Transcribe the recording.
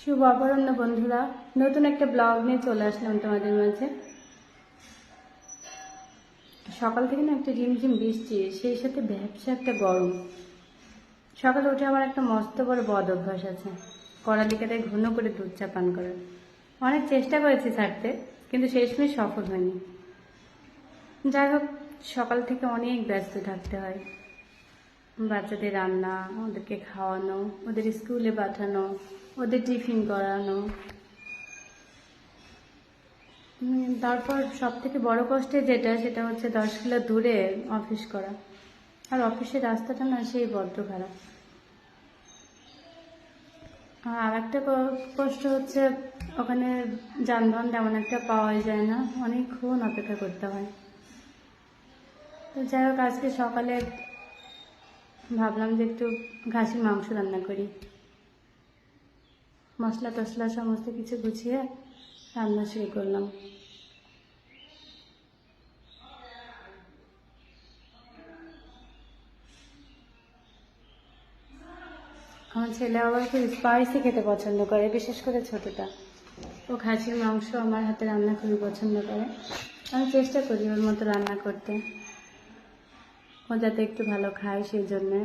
শুভ অপরাহ্ন বন্ধুরা, নতুন একটা ব্লগ নিয়ে চলে আসলাম তোমাদের মাঝে। সকাল থেকে না একটা ঝিমঝিম বৃষ্টি, সেই সাথে ভ্যাপসা একটা গরম। সকালে উঠে আমার একটা মস্ত বড় বদ অভ্যাস আছে, কড়ালিকাটায় ঘন করে দুধ চা পান করার। অনেক চেষ্টা করেছি ছাড়তে, কিন্তু শেষমেশ সফল হয়নি। যাই হোক, সকাল থেকে অনেক ব্যস্ত থাকতে হয়। বাচ্চাদের রান্না, ওদেরকে খাওয়ানো, ওদের স্কুলে পাঠানো, ওদের টিফিন করানো। তারপর সব থেকে বড় কষ্টে সেটা হচ্ছে 10 কিলো দূরে অফিস করা। আর অফিসের রাস্তাটা না সেই বড্ড খারাপ। আর একটা কষ্ট হচ্ছে, ওখানে যানবাহন তেমন একটা পাওয়া যায় না, অনেকক্ষণ অপেক্ষা করতে হয়। তো যাই হোক, আজকে সকালে ভাবলাম যে একটু খাসির মাংস রান্না করি। মশলা টশলা সমস্ত কিছু গুছিয়ে রান্না শুরু করলাম। আমার ছেলে আবার খুব স্পাইসি খেতে পছন্দ করে, বিশেষ করে ছোটোটা। ও খাসির মাংস আমার হাতে রান্না খুবই পছন্দ করে। আমি চেষ্টা করি ওর মতো রান্না করতে, ও যাতে একটু ভালো খায় সেই জন্যে।